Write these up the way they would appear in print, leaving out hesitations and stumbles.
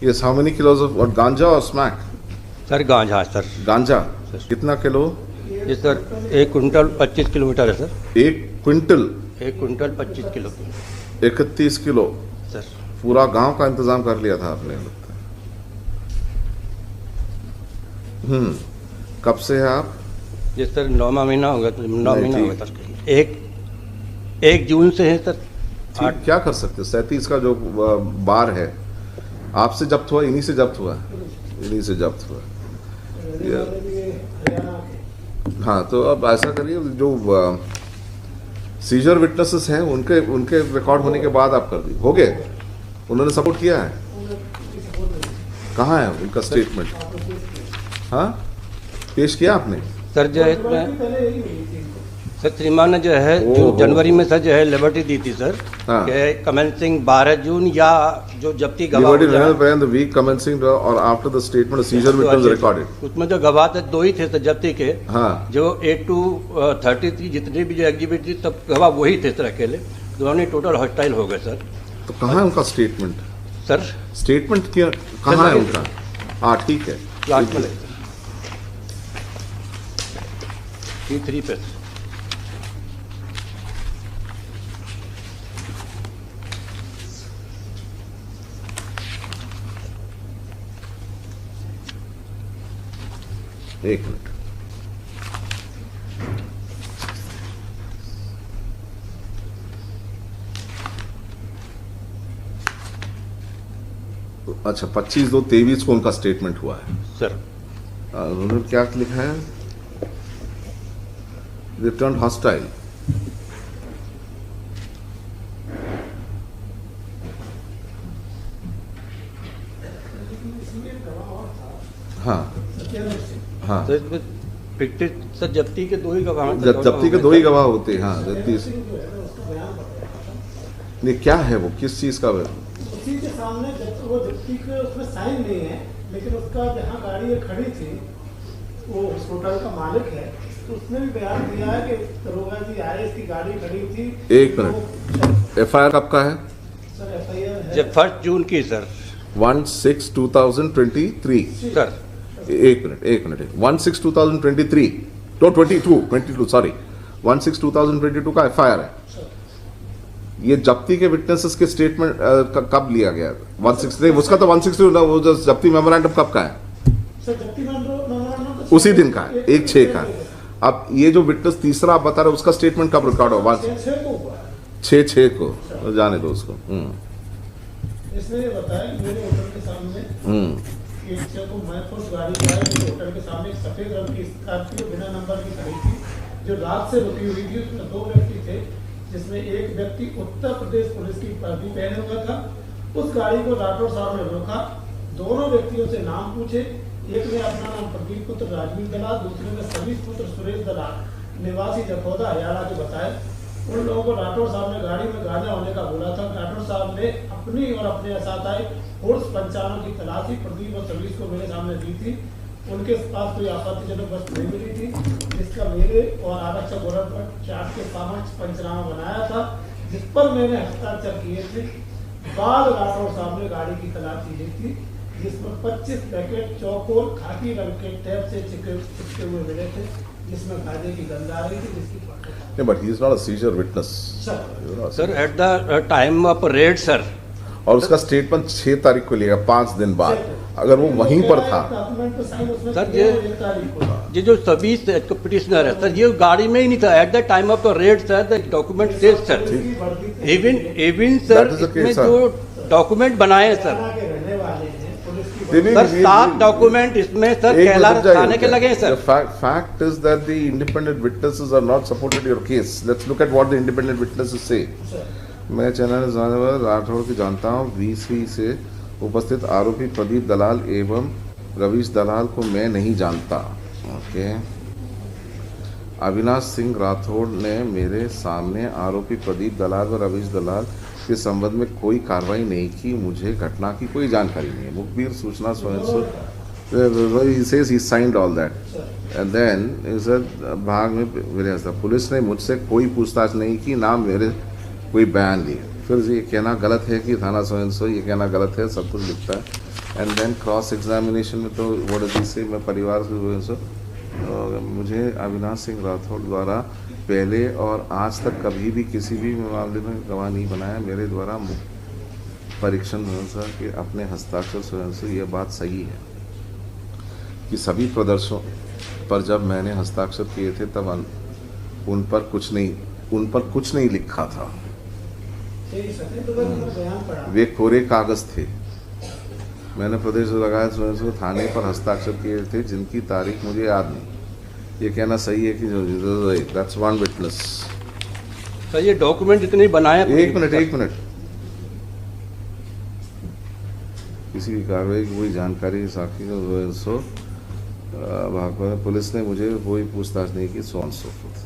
Yes, how many kilos of what, ganja or smack? Sir गांजा sir. गांजा कितना kilo? ये सर 1 कुंटल 25 किलोमीटर है sir. 1 quintal 1 quintal 25 kilo 31 kilo. Sir. पूरा गांव का इंतजाम कर लिया था आपने, लगता है। कब से है आप? ये सर 9वां महीना होगा, 9 महीना होगा सर। 1 जून से है सर। ठीक, क्या कर सकते? 37 का जो बार है आपसे जब्त हुआ, इन्हीं से जब्त हुआ, इन्हीं से जब्त हुआ। हाँ, तो अब ऐसा करिए, जो सीजर विटनेसेस हैं उनके रिकॉर्ड होने के बाद आप कर दी, हो गए? उन्होंने सपोर्ट किया है? कहाँ है उनका स्टेटमेंट? हाँ, पेश किया आपने? सर जो है सर श्रीमान ने जो है जो जनवरी में सर जो है लिबर्टी दी थी सर, हाँ। कि कमेंसिंग 12 जून या जो जब्ती गवाह the week commencing or after the statement of seizure which was recorded. उसमें जो गवाह थे 2 ही थे सर जब्ती के। हाँ। जो 8 to 33 जितने भी जो एग्जिबिट थी सब गवाह वही थे सर अकेले, दोनों टोटल हॉस्टाइल हो गए सर। तो कहाँ है उनका स्टेटमेंट? सर स्टेटमेंट क्या कहाँ है उनका? हाँ, ठीक है, लास्ट में T3 पे। एक मिनट। अच्छा, 25/2/23 को उनका स्टेटमेंट हुआ है सर। उन्होंने क्या लिखा है? Return hostile. हाँ हाँ, सर जब्ती के 2 ही गवाह हैं। जब्ती के 2 ही गवाह होते हैं। हाँ, नहीं, क्या है वो, किस चीज का? उसी के सामने वो जब्ती के उसमें साइन नहीं है, लेकिन उसका जहाँ गाड़ी खड़ी थी वो उस होटल का मालिक है, तो उसने भी बयान दिया है कि दरोगा जी आए, इसकी गाड़ी खड़ी थी। एक मिनट, FIR कब का है? सर FIR है जब 1 जून की सर। 1/6/2023 सर। एक मिनट 1/6/2023 तो 22 सॉरी 1/6/2022 का FIR है। ये जब्ती के विटनेसेस के स्टेटमेंट कब लिया गया? 1/6 उसका तो 1/6 वो जो जब्ती मेमोरेंडम कब का है? सर जब्ती मेमोरेंडम उसी दिन का है, 1/6 का। अब ये जो विटनेस तीसरा आप बता रहे उसका स्टेटमेंट कब रिकॉर्ड होगा? 6/6 को। जाने दो उसको। इसने ये बताया कि मेरे होटल के सामने जब मैं खुद गाड़ी आई तो होटल के सामने एक सफेद रंग की स्कॉर्पियो बिना नंबर की खड़ी थी, जो रात से रुकी हुई थी। उसमें 2 व्यक्ति थे, जिसमें एक व्यक्ति उत्तर प्रदेश पुलिस की वर्दी पहने हुआ था। उस गाड़ी को राठौर साहब ने रोका, दोनों व्यक्तियों से नाम पूछे। एक ने अपना नाम प्रदीप पुत्र राजवीर दलाल, दूसरे ने समीश पुत्र सुरेश दलाल निवासी जखौदा हरियाणा के बताए। उन लोगों को राठौर साहब ने गाड़ी में गांजा होने का बोला था। राठौर साहब ने अपनी और अपने साथ आए फोर्स 55 की तलाशी प्रदीप और समीश को मेरे सामने दी थी। उनके पास कोई आपत्तिजनक वस्तु नहीं मिली थी, जिसका मेरे और आरक्षक गौरव चाट के समक्ष पंचनामा बनाया था, जिस पर मैंने हस्ताक्षर किए थे। बाद राठौर साहब ने गाड़ी की तलाशी ली थी, जिसमें 25 पैकेट चौकोर खाकी रंग के टैप से चिपके हुए मिले थे, जिसमें गांजे की गंध आ रही थी, जिसकी but he is not a seizure witness. Sir at the time of red sir. और उसका स्टेटमेंट 6 तारीख को लिया, 5 दिन बाद। अगर वो वहीं पर था सर, ये जो सभी पिटिशनर है सर, ये गाड़ी में ही नहीं था at the time of the red sir. The document says sir, even sir इसमें जो डॉक्यूमेंट बनाए सर, सर 7 डॉक्यूमेंट इसमें सर कैलाश थाने के लगे sir. Fact is that the independent witnesses are not supported your case. Let's look at what the independent witnesses say. मैं channel Rathore की जानता हूँ, VC से उपस्थित आरोपी प्रदीप दलाल एवं रवीश दलाल को मैं नहीं जानता। ओके। अविनाश सिंह राठौर ने मेरे सामने आरोपी प्रदीप दलाल व रवीश दलाल के संबंध में कोई कार्रवाई नहीं की, मुझे घटना की कोई जानकारी नहीं है। मुखबिर सूचना he signed all that and then is भाग में पुलिस ने मुझसे कोई पूछताछ नहीं की, ना मेरे कोई बयान लिए। फिर ये कहना गलत है कि थाना सो ये कहना गलत है, सब कुछ लिखता है। एंड देन क्रॉस एग्जामिनेशन में तो व्हाट डज ही से, मैं परिवार से मुझे अविनाश सिंह राठौड़ द्वारा पहले और आज तक कभी भी किसी भी मामले में गवाह नहीं बनाया। मेरे द्वारा परीक्षण सर के अपने हस्ताक्षर स्वयं से यह बात सही है कि सभी प्रदर्शनों पर जब मैंने हस्ताक्षर किए थे तब उन पर कुछ नहीं लिखा था। वे कोरे कागज थे। मैंने प्रदेश लगाया स्वयं से थाने पर हस्ताक्षर किए थे जिनकी तारीख मुझे याद नहीं। ये कहना सही है कि दैट्स वन विटनेस। सर ये डॉक्यूमेंट इतने बनाए। एक मिनट किसी भी कार्रवाई की कोई जानकारी साक्षी को भागवत पुलिस ने मुझे कोई पूछताछ नहीं की, सो ऑन सो फोर्थ।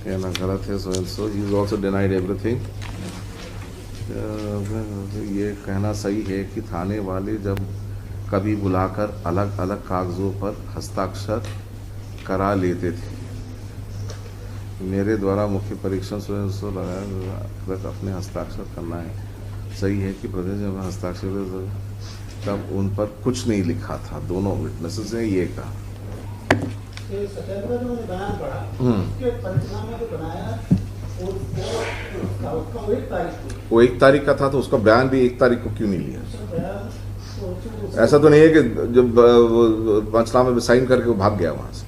कहना गलत है so he is also denied everything. ये कहना सही है कि थाने वाले जब कभी बुलाकर अलग अलग कागजों पर हस्ताक्षर करा लेते थे। मेरे द्वारा मुख्य परीक्षण स्वयं से लगाया अपने हस्ताक्षर करना है। सही है कि प्रदेश में हस्ताक्षर तब उन पर कुछ नहीं लिखा था। दोनों विटनेसेस ने ये कहा। वो 1 तारीख का था तो उसका बयान भी 1 तारीख को क्यों नहीं लिया? ऐसा तो नहीं है कि जब पंचनामे में साइन करके वो भाग गया वहां से,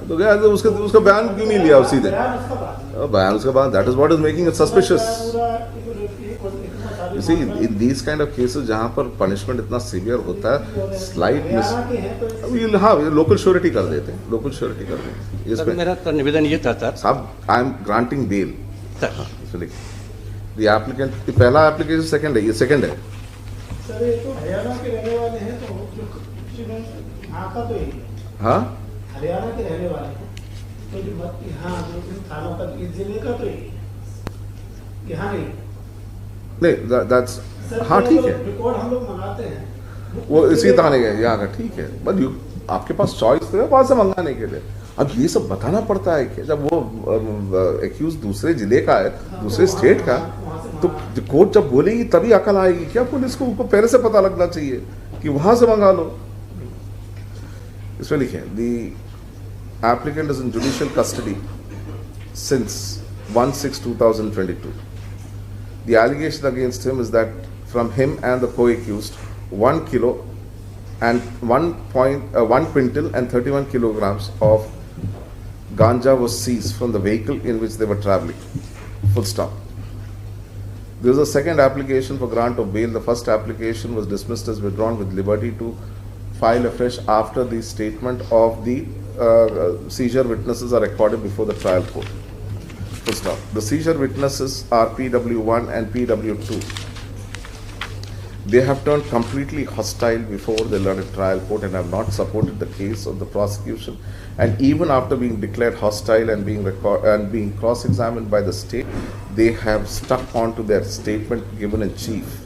तो गया तो उसका बयान क्यों नहीं लिया सीधे? बयान उसके बाद that is what is making it suspicious. You see, in these kind of cases जहाँ पर पनिशमेंट इतना सीवियर होता है, स्लाइट मिस हाँ लोकल श्योरिटी कर देते हैं, लोकल श्योरिटी कर देते हैं। सर मेरा तो निवेदन ये था सर साहब, I am granting bail sir. The applicant पहला एप्लीकेशन सेकंड है, ये सेकंड है सर। ये तो हरियाणा के रहने वाले हैं तो यहाँ का तो हाँ हरियाणा के रहने वाले हैं तो जो मत हाँ जो थानों का इस जिले का तो यहाँ नहीं दैट्स हाँ ठीक है। रिकॉर्ड हम लोग मंगाते हैं वो इसी थाने के यहाँ का ठीक है, बट आपके पास चॉइस तो है वहां से मंगाने के लिए। अब ये सब बताना पड़ता है कि जब वो एक्यूज दूसरे जिले का है, दूसरे स्टेट का, तो कोर्ट जब बोलेगी तभी अकल आएगी क्या पुलिस को? उनको पहले से पता लगना चाहिए कि वहां से मंगा लो। इसमें लिखे the applicant is in judicial custody since 1/6/2022. The allegation against him is that from him and the co-accused, 1 kilo and 1 quintal and 31 kilograms of ganja was seized from the vehicle in which they were traveling. Full stop. There is a second application for grant of bail. The first application was dismissed as withdrawn with liberty to file afresh after the statement of the seizure witnesses are recorded before the trial court. Full stop. The seizure witnesses are PW1 and PW2. They have turned completely hostile before the learned trial court and have not supported the case of the prosecution. And even after being declared hostile and being cross-examined by the state, they have stuck on to their statement given in chief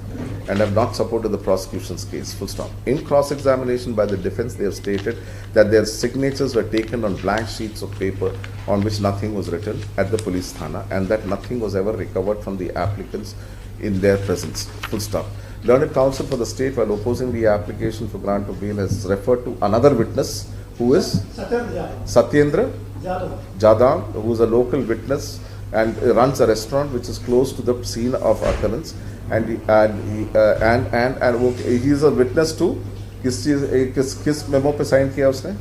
and have not supported the prosecution's case. Full stop. In cross-examination by the defense, they have stated that their signatures were taken on blank sheets of paper on which nothing was written at the police thana, and that nothing was ever recovered from the applicants in their presence. Full stop. Learned counsel for the state, while opposing the application for grant of bail, has referred to another witness who is Satyendra Jadhav, who is a local witness and runs a restaurant which is close to the scene of occurrence. And he is a witness to किस memo पे sign किया उसने?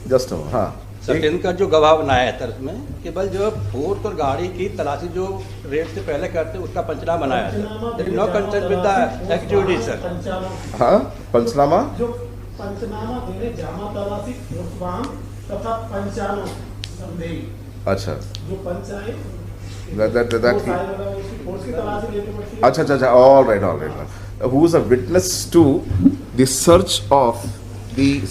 Just हाँ सत्येंद्र का जो गवाह बनाया है उसमें केवल जो फोर्स और गाड़ी की तलाशी जो रेड से पहले करते उसका पंचनामा बनाया है। No concern with the activity sir. हाँ पंचनामा जो पंचनामा देने जामा तलाशी तथा पंचानो संदेही। अच्छा जो पंचायत अच्छा all right who is a witness to the search of the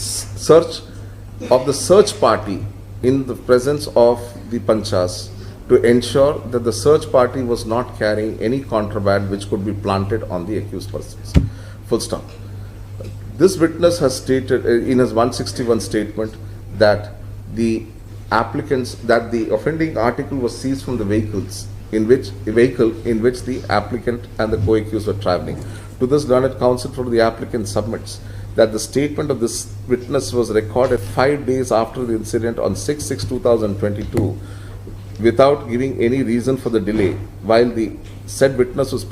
search party in the presence of the panchas to ensure that the search party was not carrying any contraband which could be planted on the accused persons. Full stop. This witness has stated in his 161 statement that the applicants, that the offending article was seized from the vehicles in which the applicant and the co-accused were traveling. To this, learned counsel for the applicant submits that the statement of this witness was recorded 5 days after the incident on 6/6/2022 without giving any reason for the delay, while the said witness was